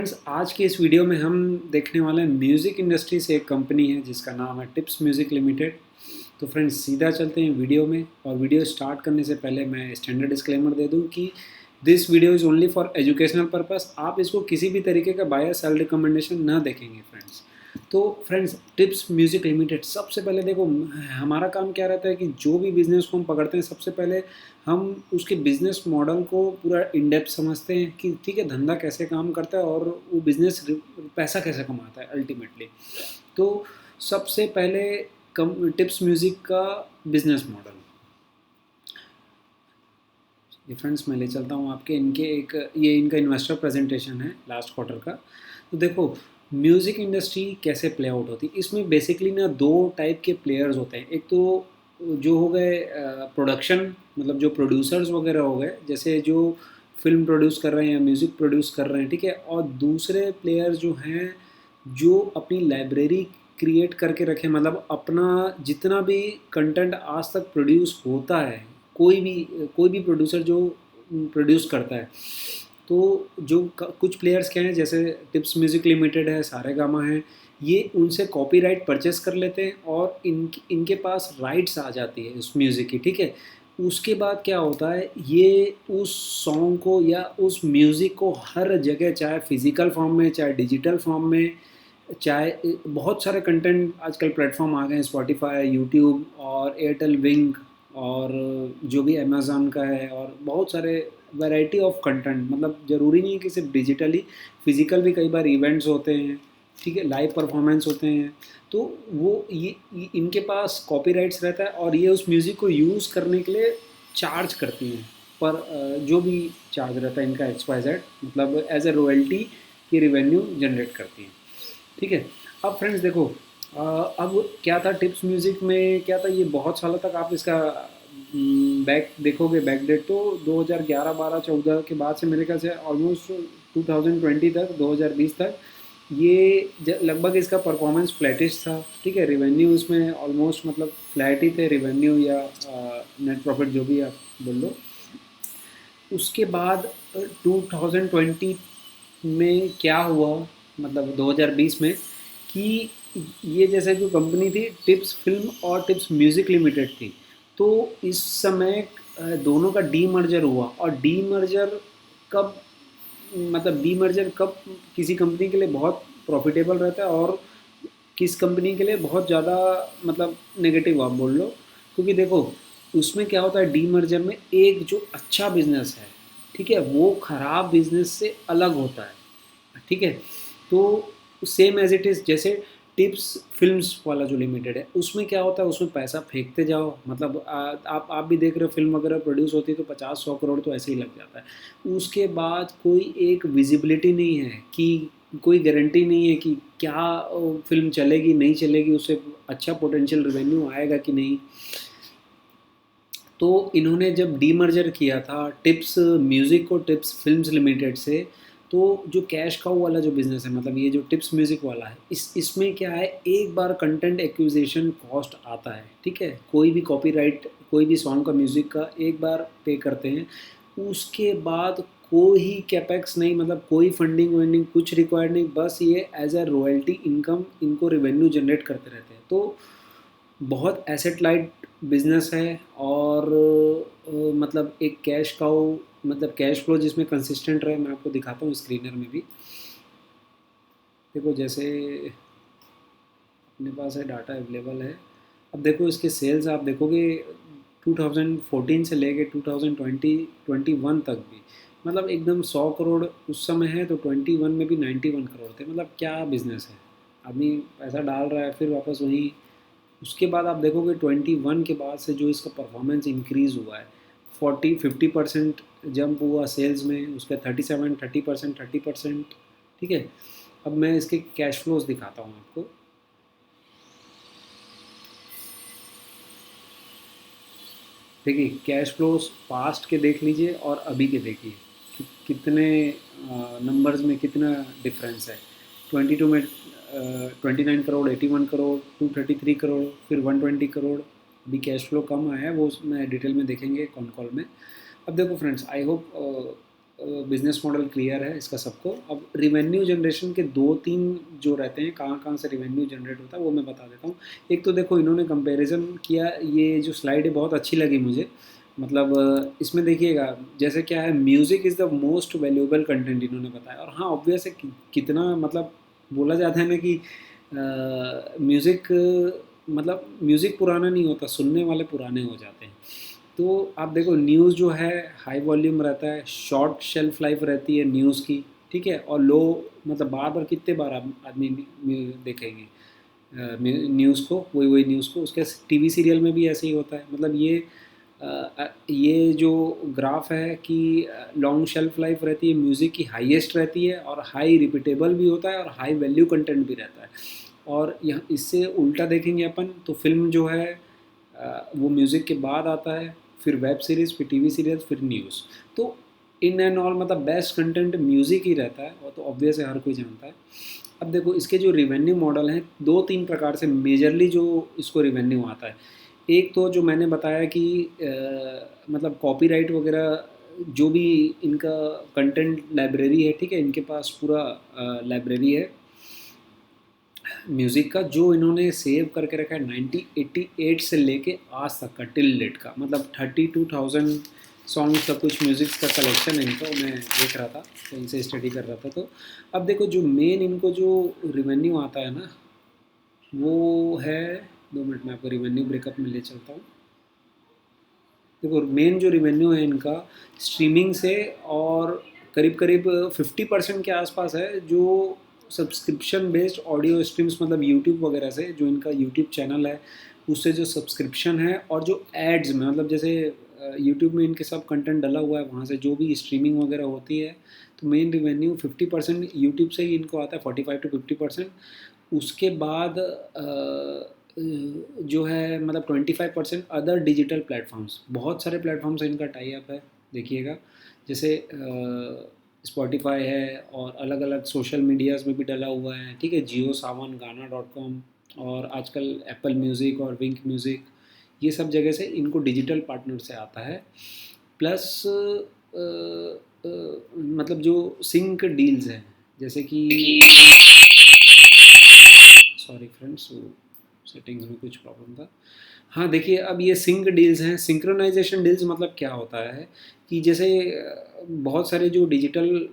Friends, आज की इस वीडियो में हम देखने वाले हैं म्यूज़िक इंडस्ट्री से एक कंपनी है जिसका नाम है टिप्स म्यूज़िक लिमिटेड। तो फ्रेंड्स, सीधा चलते हैं वीडियो में। और वीडियो स्टार्ट करने से पहले मैं स्टैंडर्ड डिस्क्लेमर दे दूं कि this video is only for educational purpose. आप इसको किसी भी तरीके का बायस सेल रिकमेंडेशन ना देखेंगे फ्रेंड्स। तो फ्रेंड्स, टिप्स म्यूज़िक लिमिटेड, सबसे पहले देखो, हमारा काम क्या रहता है कि जो भी बिज़नेस को हम पकड़ते हैं, सबसे पहले हम उसके बिज़नेस मॉडल को पूरा इन डेप्थ समझते हैं कि ठीक है, धंधा कैसे काम करता है और वो बिज़नेस पैसा कैसे कमाता है अल्टीमेटली। तो सबसे पहले कम टिप्स म्यूज़िक का बिज़नेस मॉडल, डिफरेंस मैं ले चलता हूँ आपके। इनके एक ये इनका इन्वेस्टर प्रेजेंटेशन है लास्ट क्वार्टर का। तो देखो, म्यूज़िक इंडस्ट्री कैसे प्ले आउट होती है, इसमें बेसिकली ना दो टाइप के प्लेयर्स होते हैं। एक तो जो हो गए प्रोडक्शन, मतलब जो प्रोड्यूसर्स वगैरह हो गए, जैसे जो फिल्म प्रोड्यूस कर रहे हैं या म्यूज़िक प्रोड्यूस कर रहे हैं, ठीक है। और दूसरे प्लेयर्स जो हैं, जो अपनी लाइब्रेरी क्रिएट करके रखें, मतलब अपना जितना भी कंटेंट आज तक प्रोड्यूस होता है, कोई भी कोई भी प्रोड्यूसर जो प्रोड्यूस करता है, तो जो कुछ प्लेयर्स क्या हैं, जैसे टिप्स म्यूज़िक लिमिटेड है, सारेगामा है, ये उनसे कॉपीराइट परचेस कर लेते हैं और इनके पास राइट्स आ जाती है उस म्यूज़िक की, ठीक है। उसके बाद क्या होता है, ये उस सॉन्ग को या उस म्यूज़िक को हर जगह, चाहे फिज़िकल फॉर्म में, चाहे डिजिटल फॉर्म में, चाहे बहुत सारे कंटेंट आजकल प्लेटफॉर्म आ गए हैं, स्पॉटिफाई, यूट्यूब और एयरटेल विंग, और जो भी अमेज़न का है, और बहुत सारे वैरायटी ऑफ कंटेंट। मतलब ज़रूरी नहीं है कि सिर्फ डिजिटली, फिज़िकल भी कई बार इवेंट्स होते हैं, ठीक है, लाइव परफॉर्मेंस होते हैं। तो वो ये इनके पास कॉपीराइट्स रहता है और ये उस म्यूज़िक को यूज़ करने के लिए चार्ज करती हैं। पर जो भी चार्ज रहता है इनका XYZ, मतलब एज ए रॉयल्टी ये रिवेन्यू जनरेट करती हैं, ठीक है। अब फ्रेंड्स देखो, अब क्या था टिप्स म्यूज़िक में, क्या था, ये बहुत सालों तक आप इसका बैक देखोगे, बैक डेट तो 2011 12 14 के बाद से मेरे ख्याल से ऑलमोस्ट 2020 तक, 2020 तक ये लगभग इसका परफॉर्मेंस फ्लैटिश था, ठीक है। रिवेन्यू इसमें ऑलमोस्ट मतलब फ्लैट ही थे, रिवेन्यू या नेट प्रॉफिट जो भी आप बोल लो। उसके बाद 2020 में क्या हुआ, मतलब 2020 में, कि ये जैसे जो कंपनी थी टिप्स फिल्म और टिप्स म्यूज़िक लिमिटेड थी, तो इस समय दोनों का डीमर्जर हुआ। और डीमर्जर कब, मतलब डीमर्जर कब किसी कंपनी के लिए बहुत प्रॉफिटेबल रहता है और किस कंपनी के लिए बहुत ज़्यादा, मतलब नेगेटिव आप बोल लो। क्योंकि देखो, उसमें क्या होता है, डीमर्जर में एक जो अच्छा बिजनेस है, ठीक है, वो ख़राब बिजनेस से अलग होता है, ठीक है। तो सेम एज इट इज़, जैसे टिप्स फिल्म्स वाला जो लिमिटेड है, उसमें क्या होता है, उसमें पैसा फेंकते जाओ। मतलब आप भी देख रहे हो, फिल्म वगैरह प्रोड्यूस होती है तो 50-100 करोड़ तो ऐसे ही लग जाता है। उसके बाद कोई एक विजिबिलिटी नहीं है, कि कोई गारंटी नहीं है कि क्या फिल्म चलेगी नहीं चलेगी, उससे अच्छा पोटेंशियल रेवेन्यू आएगा कि नहीं। तो इन्होंने जब डीमर्जर किया था टिप्स म्यूज़िक को टिप्स फिल्म्स लिमिटेड से, तो जो कैश काउ वाला जो बिज़नेस है, मतलब ये जो टिप्स म्यूज़िक वाला है, इसमें क्या है, एक बार कंटेंट एक्विजिशन कॉस्ट आता है, ठीक है। कोई भी कॉपीराइट, कोई भी सॉन्ग का, म्यूज़िक का एक बार पे करते हैं, उसके बाद कोई ही कैपेक्स नहीं, मतलब कोई फंडिंग वंडिंग कुछ रिक्वायर्ड नहीं, बस ये एज अ रॉयल्टी इनकम इनको रेवेन्यू जनरेट करते रहते हैं। तो बहुत एसेट लाइट बिजनेस है। और मतलब एक कैश काउ, मतलब कैश फ्लो जिसमें कंसिस्टेंट रहे। मैं आपको दिखाता हूँ स्क्रीनर में भी। देखो, जैसे अपने पास है, डाटा अवेलेबल है। अब देखो, इसके सेल्स आप देखोगे 2014 से लेके 2020 21 तक भी, मतलब एकदम 100 करोड़ उस समय है, तो 21 में भी 91 करोड़ थे। मतलब क्या बिजनेस है, आदमी पैसा डाल रहा है फिर वापस वही। उसके बाद आप देखोगे 21 के बाद से जो इसका परफॉर्मेंस इंक्रीज़ हुआ है, 40-50% जंप हुआ सेल्स में, उसके 37 30% 30%, ठीक है। अब मैं इसके कैश फ्लोज दिखाता हूँ आपको। देखिए, कैश फ्लोज पास्ट के देख लीजिए और अभी के देखिए कितने नंबर्स में कितना डिफरेंस है। 22 में 29 करोड़, 81 करोड़, 233 करोड़, फिर 120 करोड़। अभी कैश फ्लो कम आया है, वो मैं डिटेल में देखेंगे कॉन कॉल में। अब देखो friends, I hope business model clear है इसका सबको। अब रिवेन्यू जनरेशन के 2-3 जो रहते हैं, कहाँ कहाँ से रिवेन्यू जनरेट होता है वो मैं बता देता हूँ। एक तो देखो इन्होंने कंपैरिजन किया, ये जो स्लाइड है बहुत अच्छी लगी मुझे। मतलब इसमें देखिएगा जैसे क्या है, music is the most valuable content इन्होंने बताया। और हाँ ऑब्वियस है कितना मतलब बोला जाता है ना कि म्यूज़िक मतलब म्यूज़िक पुराना नहीं होता, सुनने वाले पुराने हो जाते हैं। तो आप देखो न्यूज़ जो है हाई वॉल्यूम रहता है, शॉर्ट शेल्फ लाइफ रहती है न्यूज़ की, ठीक है, और लो मतलब बार बार कितने बार आप आदमी देखेंगे न्यूज़ को, वही वही न्यूज़ को। उसके टीवी सीरियल में भी ऐसे ही होता है। मतलब ये जो ग्राफ है कि लॉन्ग शेल्फ लाइफ रहती है म्यूज़िक की, हाईएस्ट रहती है, और हाई रिपीटेबल भी होता है, और हाई वैल्यू कंटेंट भी रहता है। और यहाँ इससे उल्टा देखेंगे अपन तो फिल्म जो है वो म्यूज़िक के बाद आता है, फिर वेब सीरीज़, फिर टीवी सीरियल, फिर न्यूज़। तो इन एंड ऑल मतलब बेस्ट कंटेंट म्यूज़िक ही रहता है, और तो ऑब्वियस है हर कोई जानता है। अब देखो इसके जो रिवेन्यू मॉडल हैं 2-3 प्रकार से मेजरली जो इसको रिवेन्यू आता है। एक तो जो मैंने बताया कि मतलब कॉपीराइट वगैरह जो भी इनका कंटेंट लाइब्रेरी है, ठीक है, इनके पास पूरा लाइब्रेरी है म्यूज़िक का, जो इन्होंने सेव करके रखा है 1988 से लेके आज तक का, टिल डेट का। मतलब 32,000 सॉन्ग्स का कुछ म्यूज़िक का कलेक्शन है इनका, मैं देख रहा था कहीं से स्टडी कर रहा था। तो अब देखो जो मेन इनको जो रिवेन्यू आता है ना, वो है, 2 मिनट में आपको रिवेन्यू ब्रेकअप में ले चलता हूँ। देखो मेन जो रिवेन्यू है इनका स्ट्रीमिंग से, और करीब करीब 50% के आसपास है जो सब्सक्रिप्शन बेस्ड ऑडियो स्ट्रीम्स, मतलब यूट्यूब वगैरह से, जो इनका यूट्यूब चैनल है उससे जो सब्सक्रिप्शन है, और जो एड्स में मतलब जैसे यूट्यूब में इनके सब कंटेंट डला हुआ है, वहाँ से जो भी स्ट्रीमिंग वगैरह होती है, तो मेन रिवेन्यू 50% यूट्यूब से ही इनको आता है, 45 to 50%। उसके बाद जो है मतलब 25% अदर डिजिटल प्लेटफॉर्म्स, बहुत सारे प्लेटफॉर्म्स इनका टाई अप है देखिएगा, जैसे स्पॉटिफाई है, और अलग अलग सोशल मीडियाज़ में भी डला हुआ है, ठीक है, जियो सावन, गाना.com, और आजकल एप्पल म्यूज़िक और विंक म्यूज़िक, ये सब जगह से इनको डिजिटल पार्टनर से आता है। प्लस मतलब जो सिंक डील्स हैं, जैसे कि सॉरी फ्रेंड्स, सेटिंग्स में कुछ प्रॉब्लम था। हाँ देखिए, अब ये सिंक डील्स हैं, सिंक्रोनाइजेशन डील्स मतलब क्या होता है कि जैसे बहुत सारे जो डिजिटल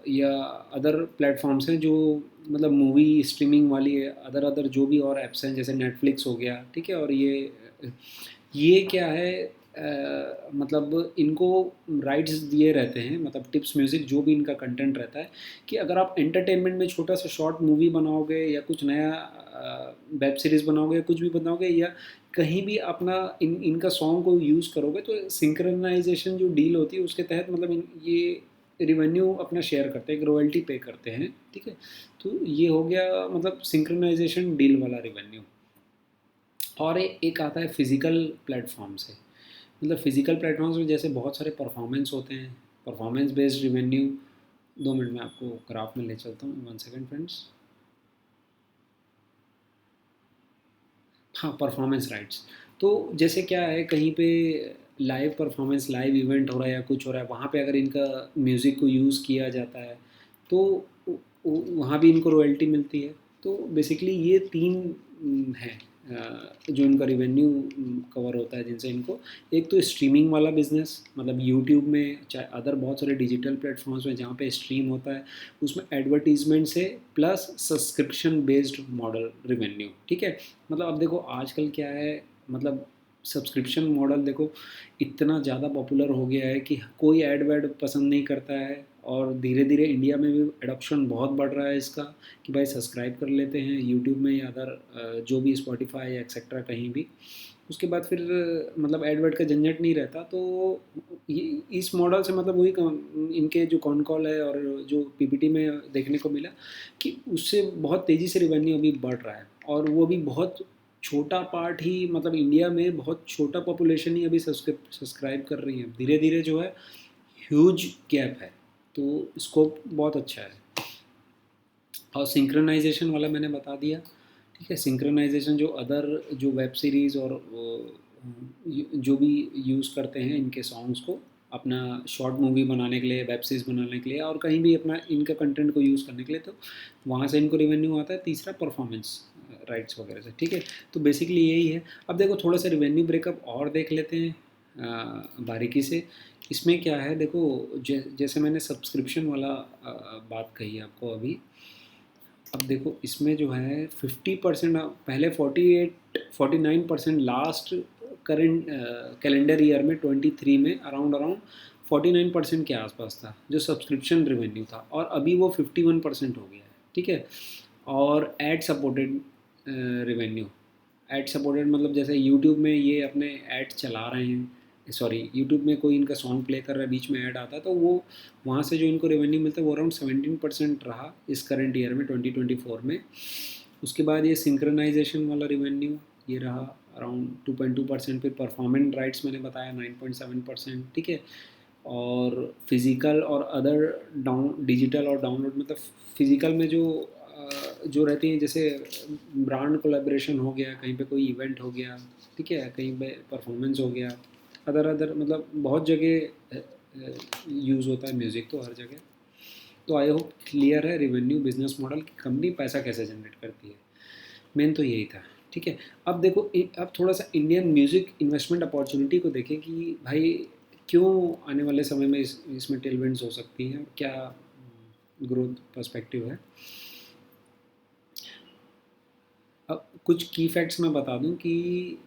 या अदर प्लेटफॉर्म्स हैं जो मतलब मूवी स्ट्रीमिंग वाली है, अदर अदर जो भी और ऐप्स हैं जैसे नेटफ्लिक्स हो गया, ठीक है, और ये क्या है मतलब इनको राइट्स दिए रहते हैं, मतलब टिप्स म्यूज़िक जो भी इनका कंटेंट रहता है, कि अगर आप एंटरटेनमेंट में छोटा सा शॉर्ट मूवी बनाओगे, या कुछ नया वेब सीरीज़ बनाओगे, या कुछ भी बनाओगे, या कहीं भी अपना इनका सॉन्ग को यूज़ करोगे, तो सिंक्रोनाइजेशन जो डील होती है उसके तहत मतलब ये रिवेन्यू अपना शेयर करते हैं, एक रॉयल्टी पे करते हैं, ठीक है। तो ये हो गया मतलब सिंक्रोनाइजेशन डील वाला रिवेन्यू। और एक आता है फिज़िकल प्लेटफॉर्म से, मतलब फिज़िकल प्लेटफॉर्म्स में जैसे बहुत सारे परफॉर्मेंस होते हैं, परफॉर्मेंस बेस्ड रिवेन्यू। 2 मिनट में आपको ग्राफ में ले चलता हूँ, 1 सेकेंड फ्रेंड्स। हाँ, परफॉर्मेंस राइट्स। तो जैसे क्या है, कहीं पे लाइव परफॉर्मेंस, लाइव इवेंट हो रहा है या कुछ हो रहा है, वहाँ पे अगर इनका म्यूज़िक को यूज़ किया जाता है तो वहाँ भी इनको रॉयल्टी मिलती है। तो बेसिकली ये 3 हैं जो इनका रिवेन्यू कवर होता है, जिनसे इनको, एक तो स्ट्रीमिंग वाला बिजनेस, मतलब यूट्यूब में, चाहे अदर बहुत सारे डिजिटल प्लेटफॉर्म्स में जहाँ पे स्ट्रीम होता है, उसमें एडवर्टीजमेंट से, plus subscription based model revenue, ठीक है। मतलब अब देखो आजकल क्या है, मतलब सब्सक्रिप्शन मॉडल देखो इतना ज़्यादा पॉपुलर हो गया है कि कोई ऐड वैड पसंद नहीं करता है, और धीरे धीरे इंडिया में भी एडॉप्शन बहुत बढ़ रहा है इसका, कि भाई सब्सक्राइब कर लेते हैं यूट्यूब में या अदर जो भी स्पॉटिफाई या एक्सेट्रा कहीं भी, उसके बाद फिर मतलब एडवर्ट का झंझट नहीं रहता। तो ये इस मॉडल से मतलब वही इनके जो कॉन कॉल है और जो पीपीटी में देखने को मिला कि उससे बहुत तेज़ी से रिवेन्यू अभी बढ़ रहा है, और वो भी बहुत छोटा पार्ट ही, मतलब इंडिया में बहुत छोटा पॉपुलेशन ही अभी सब्सक्राइब कर रही है, धीरे धीरे जो है ह्यूज गैप है। तो स्कोप बहुत अच्छा है। और सिंक्रोनाइजेशन वाला मैंने बता दिया, ठीक है। सिंक्रोनाइजेशन जो अदर जो वेब सीरीज़ और जो भी यूज़ करते हैं इनके सॉन्ग्स को, अपना शॉर्ट मूवी बनाने के लिए, वेब सीरीज़ बनाने के लिए, और कहीं भी अपना इनका कंटेंट को यूज़ करने के लिए, तो वहाँ से इनको रेवेन्यू आता है। तीसरा परफॉर्मेंस राइट्स वगैरह से, ठीक है। तो बेसिकली यही है। अब देखो थोड़ा सा रेवेन्यू ब्रेकअप और देख लेते हैं बारीकी से। इसमें क्या है देखो, जैसे मैंने सब्सक्रिप्शन वाला बात कही आपको अभी। अब देखो इसमें जो है 50%, पहले 49% लास्ट करेंट कैलेंडर ईयर में 23 में अराउंड 49% के आसपास था जो सब्सक्रिप्शन रेवेन्यू था, और अभी वो 51% हो गया है, ठीक है। और ad supported revenue, ad supported मतलब जैसे यूट्यूब में ये अपने ऐड चला रहे हैं, सॉरी यूट्यूब में कोई इनका सॉन्ग प्ले कर रहा है, बीच में ऐड आता है, तो वो वहाँ से जो इनको रेवेन्यू मिलता है वो अराउंड 17% रहा इस करंट ईयर में 2024 में। उसके बाद ये सिंक्रनाइजेशन वाला रेवेन्यू ये रहा अराउंड 2.2%। फिर परफॉर्मेंट राइट्स मैंने बताया 9.7%, ठीक है। और फिज़िकल और अदर डाउन डिजिटल और डाउनलोड, मतलब फिज़िकल में जो रहती हैं, जैसे ब्रांड कोलैबोरेशन हो गया, कहीं पे कोई इवेंट हो गया, ठीक है, कहीं पे परफॉर्मेंस हो गया, अदर मतलब बहुत जगह यूज़ होता है म्यूज़िक, तो हर जगह। तो आई होप क्लियर है रेवेन्यू बिजनेस मॉडल की कंपनी पैसा कैसे जनरेट करती है। मेन तो यही था, ठीक है। अब देखो अब थोड़ा सा इंडियन म्यूज़िक इन्वेस्टमेंट अपॉर्चुनिटी को देखें कि भाई क्यों आने वाले समय में इसमें टेलविंड्स हो सकती हैं, क्या ग्रोथ पर्सपेक्टिव है। अब कुछ की फैक्ट्स मैं बता दूं कि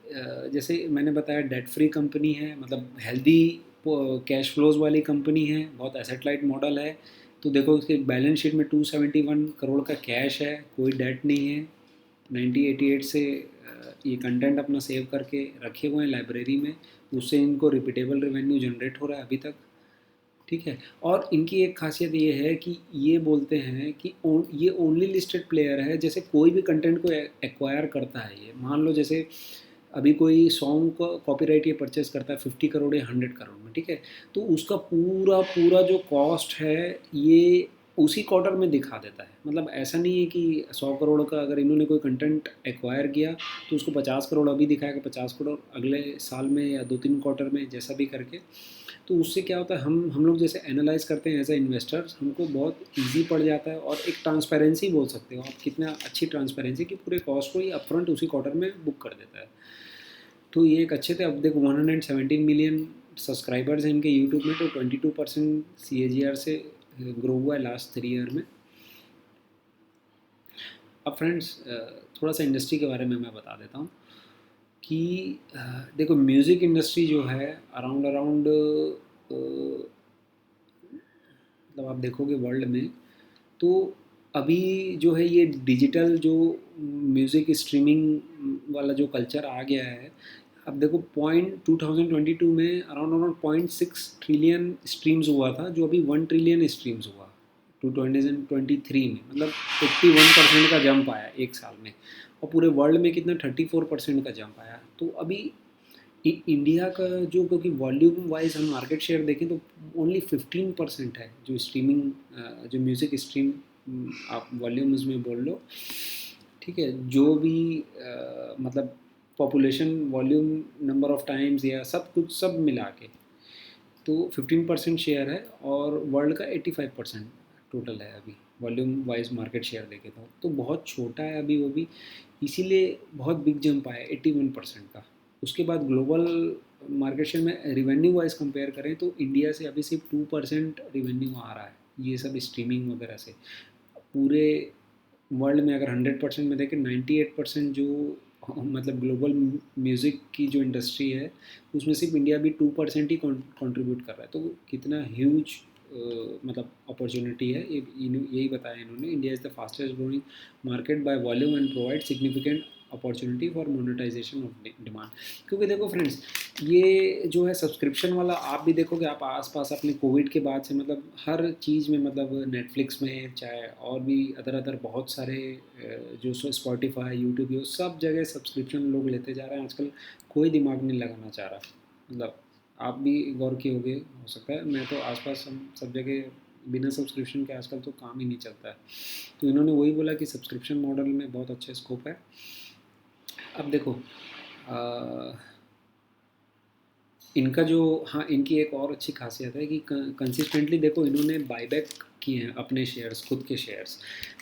जैसे मैंने बताया डेट फ्री कंपनी है, मतलब हेल्दी कैश फ्लोज वाली कंपनी है, बहुत एसेट लाइट मॉडल है। तो देखो उसके बैलेंस शीट में 271 करोड़ का कैश है, कोई डेट नहीं है। 1988 से ये कंटेंट अपना सेव करके रखे हुए हैं लाइब्रेरी में, उससे इनको रिपीटेबल रेवेन्यू जनरेट हो रहा है अभी तक, ठीक है। और इनकी एक खासियत ये है कि ये बोलते हैं कि ये ओनली लिस्टेड प्लेयर है, जैसे कोई भी कंटेंट को एक्वायर करता है, ये मान लो जैसे अभी कोई सॉन्ग को कॉपीराइट ये परचेस करता है 50 करोड़ या 100 करोड़ में, ठीक है। तो उसका पूरा पूरा जो कॉस्ट है ये उसी क्वार्टर में दिखा देता है। मतलब ऐसा नहीं है कि 100 करोड़ का अगर इन्होंने कोई कंटेंट एक्वायर किया तो उसको 50 करोड़ अभी दिखाएगा, 50 करोड़ अगले साल में या 2-3 क्वार्टर में, जैसा भी करके। तो उससे क्या होता है, हम लोग जैसे एनालाइज करते हैं एज ए इन्वेस्टर्स, हमको बहुत इजी पड़ जाता है। और एक ट्रांसपेरेंसी बोल सकते हो आप, कितना अच्छी ट्रांसपेरेंसी कि पूरे कॉस्ट को ही अपफ्रंट उसी क्वार्टर में बुक कर देता है। तो ये एक अच्छे थे। अब देखो 117 मिलियन सब्सक्राइबर्स हैं इनके यूट्यूब में, तो 22% CAGR से ग्रो हुआ है लास्ट 3 ईयर में। अब फ्रेंड्स थोड़ा सा इंडस्ट्री के बारे में मैं बता देता हूँ कि देखो म्यूज़िक इंडस्ट्री जो है अराउंड मतलब आप देखोगे वर्ल्ड में, तो अभी जो है ये डिजिटल जो म्यूज़िक स्ट्रीमिंग वाला जो कल्चर आ गया है। अब देखो 2022 में अराउंड 0.6 ट्रिलियन स्ट्रीम्स हुआ था, जो अभी 1 ट्रिलियन स्ट्रीम्स हुआ 2023 में। मतलब 81% का जंप आया एक साल में। और पूरे वर्ल्ड में कितना 34% का जंप आया। तो अभी इंडिया का जो, क्योंकि वॉल्यूम वाइज हम मार्केट शेयर देखें तो ओनली 15% है जो स्ट्रीमिंग, जो म्यूज़िक स्ट्रीम आप वॉल्यूम्स में बोल लो, ठीक है। जो भी मतलब population volume number of times या सब कुछ सब मिला के, तो 15% शेयर है। और वर्ल्ड का 85% टोटल है अभी वॉल्यूम वाइज मार्केट शेयर देखे तो बहुत छोटा है अभी वो भी। इसीलिए बहुत बिग जंप आया 81% का। उसके बाद ग्लोबल मार्केट शेयर में रिवेन्यू वाइज कंपेयर करें तो इंडिया से अभी सिर्फ 2% रिवेन्यू आ रहा है, ये सब स्ट्रीमिंग वगैरह से। पूरे वर्ल्ड में अगर 100% में देखें 98% जो मतलब ग्लोबल म्यूज़िक की जो इंडस्ट्री है उसमें सिर्फ इंडिया भी 2% ही कंट्रीब्यूट कर रहा है। तो कितना ह्यूज मतलब अपॉर्चुनिटी है, यही बताया इन्होंने। India is the fastest growing market by volume and provide significant opportunity for monetisation of demand. क्योंकि देखो फ्रेंड्स, ये जो है सब्सक्रिप्शन वाला, आप भी देखोगे आप आसपास अपने कोविड के बाद से, मतलब हर चीज़ में, मतलब नेटफ्लिक्स में चाहे और भी अदर बहुत सारे जो स्पॉटिफाई यूट्यूब ये सब जगह सब्सक्रिप्शन लोग लेते जा रहे हैं आजकल। कोई दिमाग नहीं लगाना चाह रहा। मतलब आप भी गौर किए होगे, हो सकता है। मैं तो आसपास हम सब जगह बिना सब्सक्रिप्शन के आजकल तो काम ही नहीं चलता है। तो इन्होंने वही बोला कि सब्सक्रिप्शन मॉडल में बहुत अच्छा स्कोप है। अब देखो इनका जो, हाँ, इनकी एक और अच्छी खासियत है कि कंसिस्टेंटली देखो इन्होंने बाईबैक किए हैं अपने शेयर्स, खुद के शेयर्स।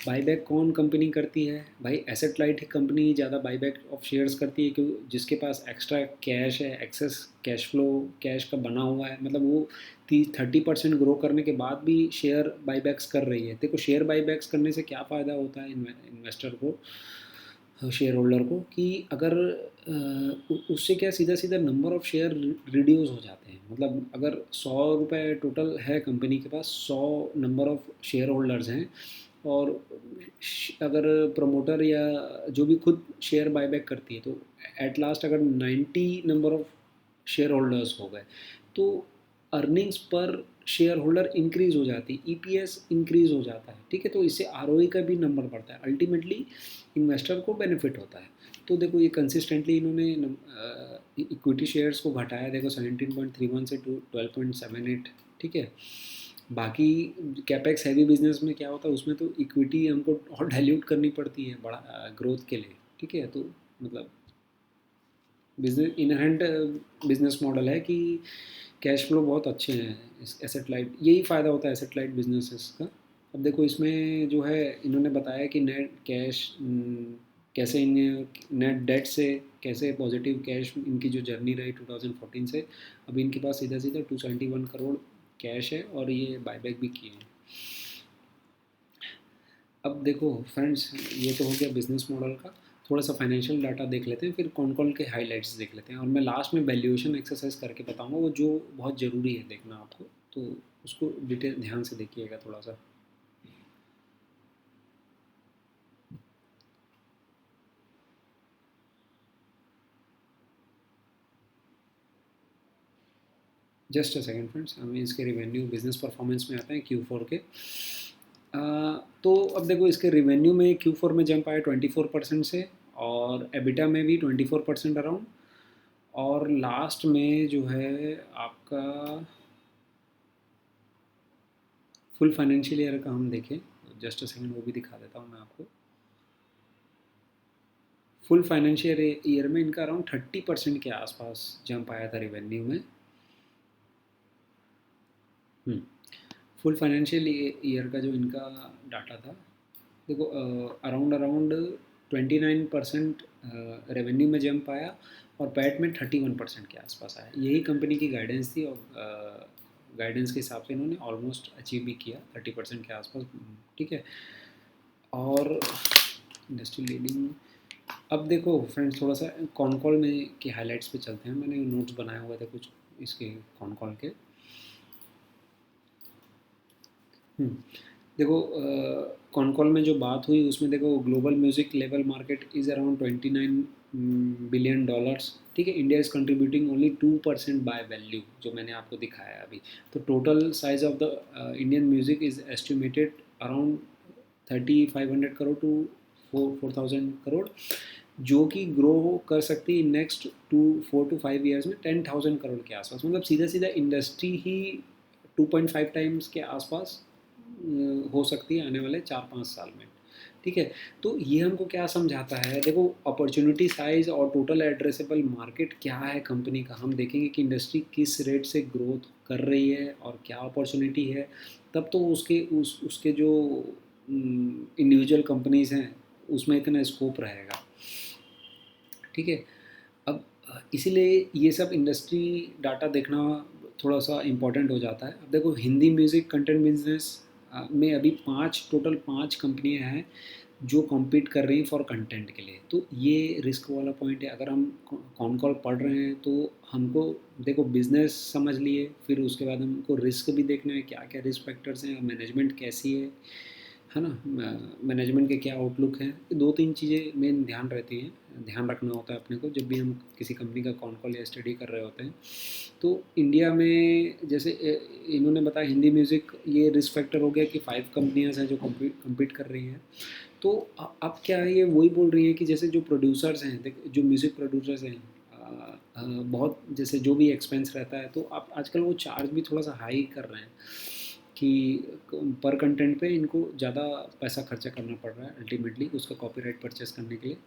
बाईबैक कौन कंपनी करती है भाई? एसेट लाइट कंपनी ज़्यादा बाईबैक ऑफ शेयर्स करती है, क्यों? जिसके पास एक्स्ट्रा कैश है, एक्सेस कैश फ्लो, कैश का बना हुआ है, मतलब वो 30% ग्रो करने के बाद भी शेयर बाईबैक्स कर रही है। देखो शेयर बाईबैक्स करने से क्या फ़ायदा होता है इन्वेस्टर को, शेयर होल्डर को, कि अगर उससे क्या सीधा सीधा नंबर ऑफ़ शेयर रिड्यूस हो जाते हैं। मतलब अगर 100 रुपये टोटल है कंपनी के पास, 100 नंबर ऑफ़ शेयर होल्डर्स हैं, और अगर प्रमोटर या जो भी खुद शेयर बायबैक करती है, तो एट लास्ट अगर 90 नंबर ऑफ़ शेयर होल्डर्स हो गए, तो अर्निंग्स पर शेयर होल्डर इंक्रीज़ हो जाती है, ईपीएस इंक्रीज़ हो जाता है, ठीक है? तो इससे आरओई का भी नंबर बढ़ता है, अल्टीमेटली इन्वेस्टर को बेनिफिट होता है। तो देखो ये कंसिस्टेंटली इन्होंने इक्विटी शेयर्स को घटाया, देखो 17.31 से 12.78, ठीक है? बाकी कैपेक्स हैवी बिजनेस में क्या होता है, उसमें तो इक्विटी हमको और डाइल्यूट करनी पड़ती है बड़ा ग्रोथ के लिए, ठीक है? तो मतलब बिजनेस इनहेरेंट बिजनेस मॉडल है कि कैश फ्लो बहुत अच्छे हैं इस एसेट लाइट, यही फ़ायदा होता है एसेट लाइट बिजनेसेस का। अब देखो इसमें जो है इन्होंने बताया कि नेट कैश कैसे इन नेट डेट से कैसे पॉजिटिव कैश, इनकी जो जर्नी रही 2014 से, अभी इनके पास सीधा सीधा 271 करोड़ कैश है, और ये बायबैक भी किए हैं। अब देखो फ्रेंड्स, ये तो हो गया बिजनेस मॉडल का। थोड़ा सा फाइनेंशियल डाटा देख लेते हैं, फिर कौन कौन के हाइलाइट्स देख लेते हैं, और मैं लास्ट में वैल्यूएशन एक्सरसाइज करके बताऊंगा, वो जो बहुत ज़रूरी है देखना आपको, तो उसको डिटेल ध्यान से देखिएगा थोड़ा सा। जस्ट अ सेकंड फ्रेंड्स, हमें इसके रिवेन्यू बिजनेस परफॉर्मेंस में आते हैं Q4 के। तो अब देखो इसके रिवेन्यू में Q4 में जंप आया 24% से, और एबिटा में भी 24% अराउंड, और लास्ट में जो है आपका फुल फाइनेंशियल ईयर का हम देखें, जस्ट अ सेकंड वो भी दिखा देता हूँ मैं आपको। फुल फाइनेंशियल ईयर में इनका अराउंड 30% के आसपास जंप आया था रिवेन्यू में। फुल फाइनेंशियल ईयर का जो इनका डाटा था, देखो अराउंड अराउंड 29% रेवेन्यू में जंप आया, और पैट में 31% के आसपास आया। यही कंपनी की गाइडेंस थी, और गाइडेंस के हिसाब से इन्होंने ऑलमोस्ट अचीव भी किया 30% के आसपास, ठीक है? और इंडस्ट्री लीडिंग। अब देखो फ्रेंड्स, थोड़ा सा कॉन कॉल में के हाइलाइट्स पे चलते हैं, मैंने नोट्स बनाए हुए थे कुछ इसके कॉन कॉल के। हम्म, देखो कॉन कॉल में जो बात हुई उसमें देखो global music level market is around 29 billion dollars, ठीक है? India is contributing only 2% by value, जो मैंने आपको दिखाया अभी। तो total size of the Indian music is estimated around 3500 crore to 4000 crore, जो कि ग्रो कर सकती है नेक्स्ट 4 to 5 ईयर्स में 10,000 करोड़ के आसपास। मतलब सीधा सीधा इंडस्ट्री ही 2.5 टाइम्स के आसपास हो सकती है आने वाले 4-5 साल में, ठीक है? तो ये हमको क्या समझाता है, देखो अपॉर्चुनिटी साइज और टोटल एड्रेसेबल मार्केट क्या है कंपनी का, हम देखेंगे कि इंडस्ट्री किस रेट से ग्रोथ कर रही है और क्या अपॉर्चुनिटी है, तब तो उसके जो इंडिविजुअल कंपनीज हैं उसमें इतना स्कोप रहेगा, ठीक है? अब इसीलिए ये सब इंडस्ट्री डाटा देखना थोड़ा सा इम्पोर्टेंट हो जाता है। अब देखो हिंदी म्यूज़िक कंटेंट बिजनेस में अभी टोटल पाँच कंपनियां हैं जो कॉम्पीट कर रही हैं फॉर कंटेंट के लिए। तो ये रिस्क वाला पॉइंट है। अगर हम कॉन कॉल पढ़ रहे हैं तो हमको देखो बिजनेस समझ लिए, फिर उसके बाद हमको रिस्क भी देखना है, क्या क्या रिस्क फैक्टर्स हैं, मैनेजमेंट कैसी है ना, मैनेजमेंट के क्या आउटलुक है, दो तीन चीज़ें मेन ध्यान रहती हैं, ध्यान रखना होता है अपने को जब भी हम किसी कंपनी का कॉन कॉल या स्टडी कर रहे होते हैं। तो इंडिया में जैसे इन्होंने बताया हिंदी म्यूज़िक, ये रिस्क फैक्टर हो गया कि 5 कंपनियां हैं जो कम्पीट कर रही हैं। तो अब क्या है, ये वही बोल रही है कि जैसे जो प्रोड्यूसर्स हैं, जो म्यूज़िक प्रोड्यूसर्स हैं, बहुत जैसे जो भी एक्सपेंस रहता है, तो आप आजकल वो चार्ज भी थोड़ा सा हाई कर रहे हैं कि पर कंटेंट पे इनको ज़्यादा पैसा खर्चा करना पड़ रहा है अल्टीमेटली उसका कॉपीराइट परचेस करने के लिए।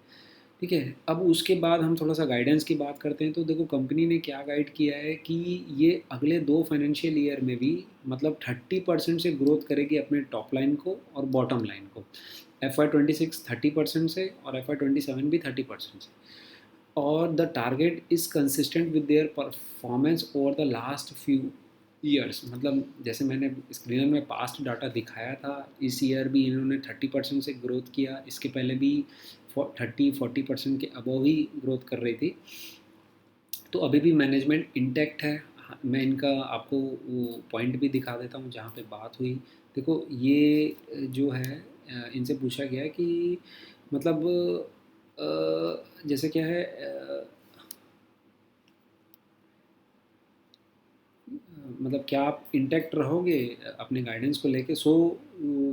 ठीक है। अब उसके बाद हम थोड़ा सा गाइडेंस की बात करते हैं। तो देखो कंपनी ने क्या गाइड किया है कि ये अगले 2 फाइनेंशियल ईयर में भी मतलब 30% से ग्रोथ करेगी अपने टॉप लाइन को और बॉटम लाइन को। FY26 30% से और FY27 भी 30% से। और the target is consistent with their performance over the last few years. मतलब जैसे मैंने स्क्रीन में पास्ट डाटा दिखाया था, इस ईयर भी इन्होंने 30% से ग्रोथ किया, इसके पहले भी 30-40% के अबव ही ग्रोथ कर रही थी। तो अभी भी मैनेजमेंट इंटैक्ट है। मैं इनका आपको वो पॉइंट भी दिखा देता हूँ जहाँ पे बात हुई। देखो ये जो है इनसे पूछा गया कि मतलब जैसे क्या है मतलब क्या आप इंटैक्ट रहोगे अपने गाइडेंस को लेके। So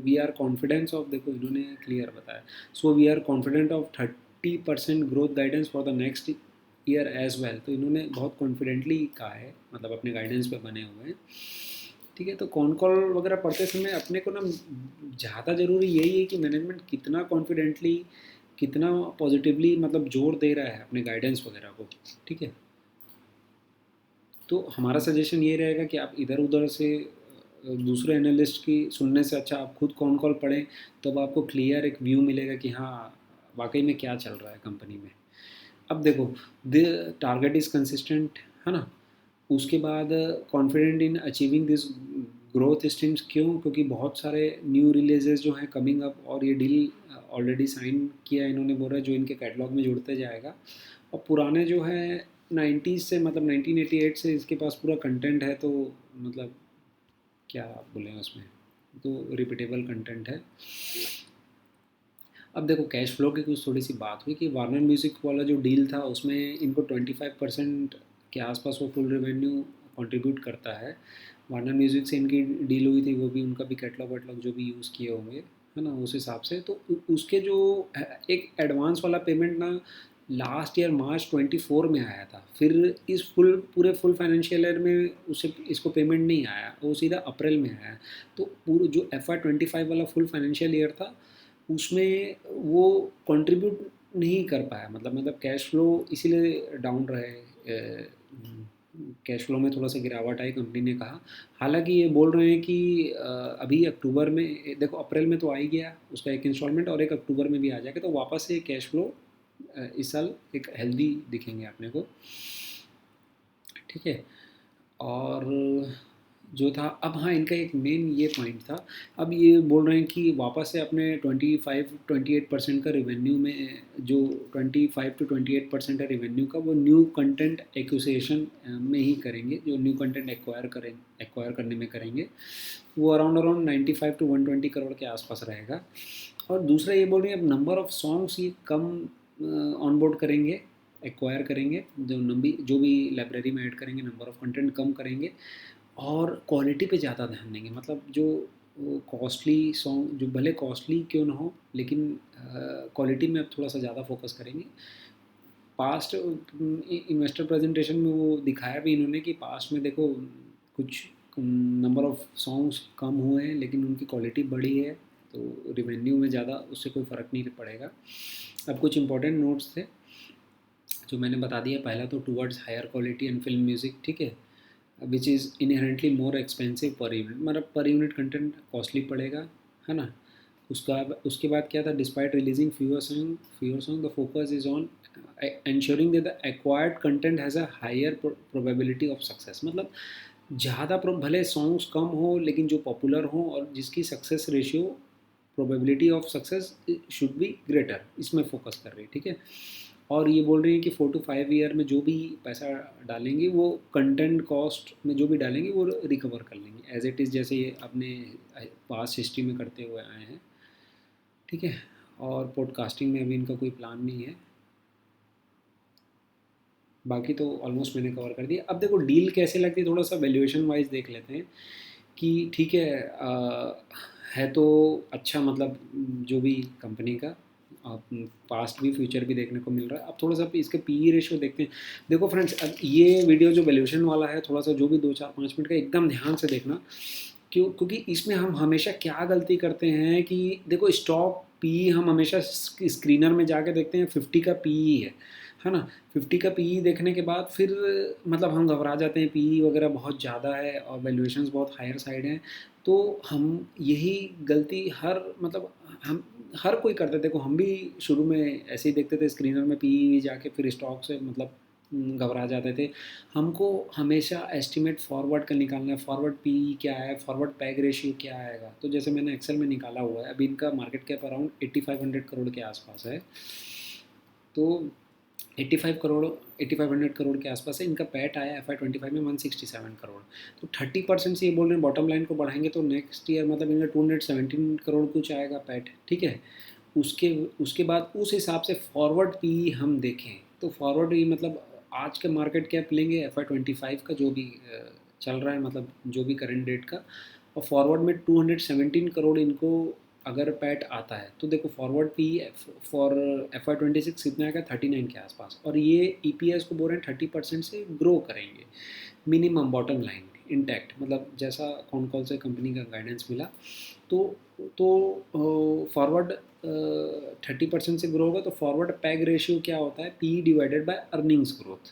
we are confidence of, देखो इन्होंने क्लियर बताया, so we are confident of 30% growth guidance for the next year as well. तो इन्होंने बहुत कॉन्फिडेंटली कहा है, मतलब अपने गाइडेंस पे बने हुए हैं। ठीक है। तो कॉन कॉल वगैरह पढ़ते समय अपने को ना ज़्यादा ज़रूरी यही है कि मैनेजमेंट कितना कॉन्फिडेंटली, कितना पॉजिटिवली मतलब जोर दे रहा है अपने गाइडेंस वगैरह को। ठीक है। तो हमारा सजेशन ये रहेगा कि आप इधर उधर से दूसरे एनालिस्ट की सुनने से अच्छा आप खुद कॉन कॉल पढ़ें। तब आपको क्लियर एक व्यू मिलेगा कि हाँ वाकई में क्या चल रहा है कंपनी में। अब देखो द टारगेट इज़ कंसिस्टेंट, है ना। उसके बाद confident in achieving this growth streams. क्यों? क्योंकि बहुत सारे न्यू रिलीजेस जो हैं कमिंग अप, और ये डील ऑलरेडी साइन किया इन्होंने, बोल रहा है जो इनके कैटलॉग में जुड़ते जाएगा। और पुराने जो है 90s से, मतलब 1988 से इसके पास पूरा कंटेंट है। तो मतलब क्या बोलें उसमें, तो रिपीटेबल कंटेंट है। अब देखो कैश फ्लो की कुछ थोड़ी सी बात हुई कि वार्नर म्यूज़िक वाला जो डील था उसमें इनको 25% के आसपास वो फुल रेवेन्यू कंट्रीब्यूट करता है। वार्नर म्यूज़िक से इनकी डील हुई थी, वो भी उनका भी कैटलॉग वेटलॉग जो भी यूज़ किए होंगे, है ना, उस हिसाब से। तो उसके जो एक एडवांस वाला पेमेंट ना लास्ट ईयर मार्च 24 में आया था। फिर इस पूरे फुल फाइनेंशियल ईयर में उसे इसको पेमेंट नहीं आया, वो सीधा अप्रैल में आया। तो पूरा जो FY25 वाला फुल फाइनेंशियल ईयर था उसमें वो कंट्रीब्यूट नहीं कर पाया। मतलब कैश फ्लो इसीलिए डाउन रहे। कैश फ्लो में थोड़ा सा गिरावट आई, कंपनी ने कहा। हालांकि ये बोल रहे हैं कि अभी अक्टूबर में, देखो अप्रैल में तो आ ही गया उसका एक इंस्टॉलमेंट, और एक अक्टूबर में भी आ जाएगा। तो वापस से कैश फ्लो इस साल एक हेल्दी दिखेंगे अपने को। ठीक है। और जो था, अब हाँ इनका एक मेन ये पॉइंट था। अब ये बोल रहे हैं कि वापस से अपने 25-28% का रेवेन्यू में, जो 25-28% है रेवेन्यू का, वो न्यू कंटेंट एक्विजिशन में ही करेंगे। जो न्यू कंटेंट एक्वायर करने में करेंगे, वो अराउंड 95 to 120 करोड़ के आसपास रहेगा। और दूसरा ये बोल रहे हैं अब नंबर ऑफ़ सॉन्ग्स ये कम ऑन बोर्ड करेंगे, एक्वायर करेंगे। जो भी लाइब्रेरी में ऐड करेंगे, नंबर ऑफ़ कंटेंट कम करेंगे और क्वालिटी पे ज़्यादा ध्यान देंगे। मतलब जो कॉस्टली सॉन्ग, जो भले कॉस्टली क्यों ना हो, लेकिन क्वालिटी में अब थोड़ा सा ज़्यादा फोकस करेंगे। पास्ट इन्वेस्टर प्रेजेंटेशन में वो दिखाया भी इन्होंने कि पास्ट में देखो कुछ नंबर ऑफ़ सॉन्ग्स कम हुए हैं लेकिन उनकी क्वालिटी बढ़ी है। तो रिवेन्यू में ज़्यादा उससे कोई फ़र्क नहीं पड़ेगा। अब कुछ इंपॉर्टेंट नोट्स थे जो मैंने बता दिया। पहला तो towards higher quality and film music, ठीक है, which is inherently more expensive per unit. मतलब पर यूनिट कंटेंट कॉस्टली पड़ेगा, है ना। उसके बाद क्या था, despite releasing fewer song the focus is on ensuring that the acquired content has a higher probability of success। मतलब ज़्यादा भले सॉन्ग्स कम हो लेकिन जो पॉपुलर हो और जिसकी success ratio, probability of success should be greater, इसमें फोकस कर रही है। ठीक है। और ये बोल रही है कि 4 to 5 ईयर में जो भी पैसा डालेंगे वो कंटेंट कॉस्ट में जो भी डालेंगे वो रिकवर कर लेंगे एज इट इज़, जैसे ये अपने पास्ट हिस्ट्री में करते हुए आए हैं। ठीक है। और पॉडकास्टिंग में अभी इनका कोई प्लान नहीं है। बाकी तो ऑलमोस्ट मैंने कवर कर दिया। अब देखो डील कैसे लगती है, थोड़ा सा वैल्यूएशन वाइज देख लेते हैं कि ठीक है तो अच्छा, मतलब जो भी कंपनी का पास्ट भी फ्यूचर भी देखने को मिल रहा है। अब थोड़ा सा इसके पीई रेशियो देखते हैं। देखो फ्रेंड्स, अब ये वीडियो जो वैल्यूएशन वाला है, थोड़ा सा जो भी 2-4-5 मिनट का एकदम ध्यान से देखना। क्योंकि इसमें हम हमेशा क्या गलती करते हैं कि देखो स्टॉक पी हम हमेशा स्क्रीनर में जाके देखते हैं 50 का पी है ना। 50 का पी देखने के बाद फिर मतलब हम घबरा जाते हैं, पी वगैरह बहुत ज़्यादा है और वैल्यूएशंस बहुत हायर साइड हैं। तो हम यही गलती हम हर कोई करते थे। देखो हम भी शुरू में ऐसे ही देखते थे स्क्रीनर में पी जाके फिर स्टॉक से मतलब घबरा जाते थे। हमको हमेशा एस्टिमेट फॉरवर्ड का निकालना है, फॉरवर्ड पी क्या है, फॉरवर्ड पैग रेशियो क्या आएगा। तो जैसे मैंने एक्सेल में निकाला हुआ है, अभी इनका मार्केट कैप अराउंड 8500 करोड़ के आसपास है। तो 8500 करोड़ के आसपास है। इनका पैट आया FY25 में 167 करोड़। तो 30% से ये बोल रहे हैं बॉटम लाइन को बढ़ाएंगे तो नेक्स्ट ईयर मतलब इनका 217 करोड़ कुछ आएगा पैट, ठीक है। उसके उसके बाद उस हिसाब से फॉरवर्ड पी हम देखें तो फॉरवर्ड ही मतलब आज के मार्केट कैप लेंगे FY25 का जो भी चल रहा है, मतलब जो भी करंट डेट का, और फॉरवर्ड में 217 करोड़ इनको अगर पैट आता है तो देखो फॉरवर्ड पी फॉर FY26 कितना आएगा 39 के आसपास। और ये EPS को बोल रहे हैं 30% से ग्रो करेंगे मिनिमम, बॉटम लाइन इंटैक्ट, मतलब जैसा कौन से कंपनी का गाइडेंस मिला। तो फॉरवर्ड 30% से ग्रो होगा तो फॉरवर्ड पैग रेशियो क्या होता है, P divided by earnings growth.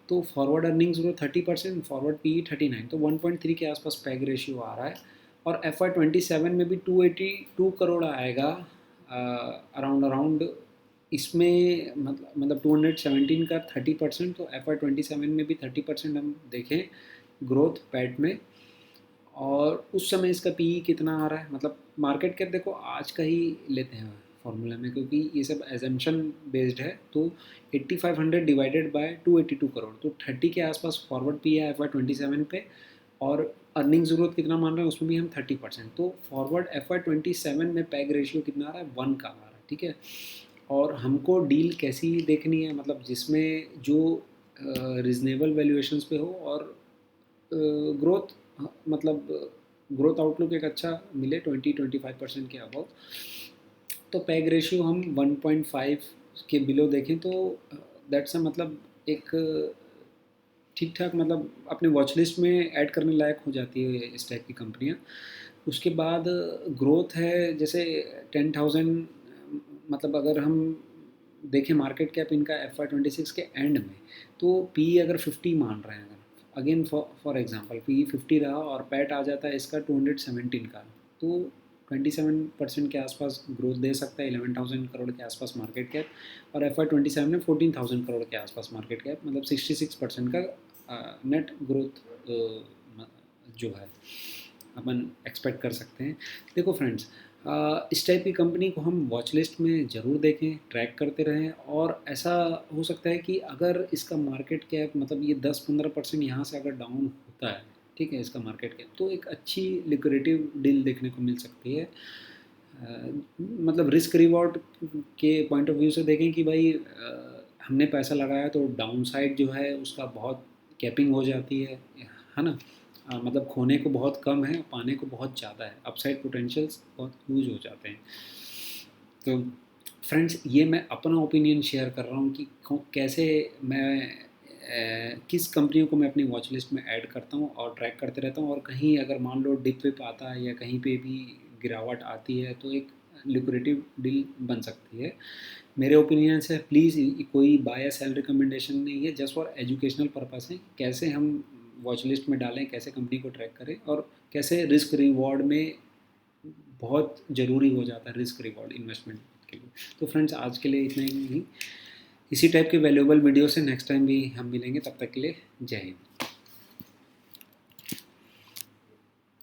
तो forward earnings growth 30%, forward P 39, तो 1.3 के आसपास पैग रेशियो आ रहा है। और FY27 में भी 282 करोड़ आएगा अराउंड इसमें, मतलब 217 का 30%, तो FY27 में भी 30% हम देखें ग्रोथ पैट में। और उस समय इसका पी कितना आ रहा है, मतलब मार्केट कैप देखो आज का ही लेते हैं फॉर्मूला में क्योंकि ये सब एजम्पशन बेस्ड है। तो 8500 डिवाइडेड बाय 282 करोड़, तो 30 के आसपास फॉरवर्ड पी है FY27 पे। और अर्निंग्स ग्रोथ कितना मान रहे हैं उसमें भी हम 30%। तो फॉरवर्ड FY27 में पैग रेशियो कितना आ रहा है, 1 का आ रहा है, ठीक है। और हमको डील कैसी देखनी है, मतलब जिसमें जो रिजनेबल वैल्यूएशंस पे हो और ग्रोथ, मतलब ग्रोथ आउटलुक एक अच्छा मिले 20-25% के अबव। तो पैग रेशियो हम 1.5 के बिलो देखें तो दैट्स अ मतलब एक ठीक ठाक, मतलब अपने वॉच लिस्ट में ऐड करने लायक हो जाती है इस टाइप की कंपनियां। उसके बाद ग्रोथ है जैसे 10,000, मतलब अगर हम देखें मार्केट कैप इनका FY26 के एंड में, तो पी अगर 50 मान रहे हैं, अगर अगेन फॉर एग्जांपल पी 50 रहा और पैट आ जाता है इसका 217 का, तो 27% के आसपास ग्रोथ दे सकता है, 11,000 करोड़ के आसपास मार्केट कैप। और FY27 में 14,000 करोड़ के आसपास मार्केट कैप, मतलब 66% का नेट ग्रोथ जो है अपन एक्सपेक्ट कर सकते हैं। देखो फ्रेंड्स, इस टाइप की कंपनी को हम वॉच लिस्ट में ज़रूर देखें, ट्रैक करते रहें। और ऐसा हो सकता है कि अगर इसका मार्केट कैप मतलब ये 10-15% यहाँ से अगर डाउन होता है, ठीक है, इसका मार्केट कैप, तो एक अच्छी लिक्विडेटिव डील देखने को मिल सकती है। मतलब रिस्क रिवॉर्ड के पॉइंट ऑफ व्यू से देखें कि भाई हमने पैसा लगाया तो डाउन साइड जो है उसका बहुत कैपिंग हो जाती है ना। मतलब खोने को बहुत कम है, पाने को बहुत ज़्यादा है, अपसाइड पोटेंशियल्स बहुत यूज हो जाते हैं। तो फ्रेंड्स, ये मैं अपना ओपिनियन शेयर कर रहा हूँ कि कैसे मैं किस कंपनियों को मैं अपनी वॉच लिस्ट में ऐड करता हूँ और ट्रैक करते रहता हूँ। और कहीं अगर मान लो डिप विप आता है या कहीं पे भी गिरावट आती है तो एक लिक्विडेटिव डील बन सकती है मेरे ओपिनियन से। प्लीज़ कोई बाय या सेल रिकमेंडेशन नहीं है, जस्ट फॉर एजुकेशनल पर्पस है। कैसे हम वॉच लिस्ट में डालें, कैसे कंपनी को ट्रैक करें, और कैसे रिस्क रिवॉर्ड में बहुत ज़रूरी हो जाता है रिस्क रिवॉर्ड इन्वेस्टमेंट के लिए। तो फ्रेंड्स, आज के लिए इतना ही। इसी टाइप के वैल्यूएबल वीडियो से नेक्स्ट टाइम भी हम मिलेंगे, तब तक के लिए जय हिंद।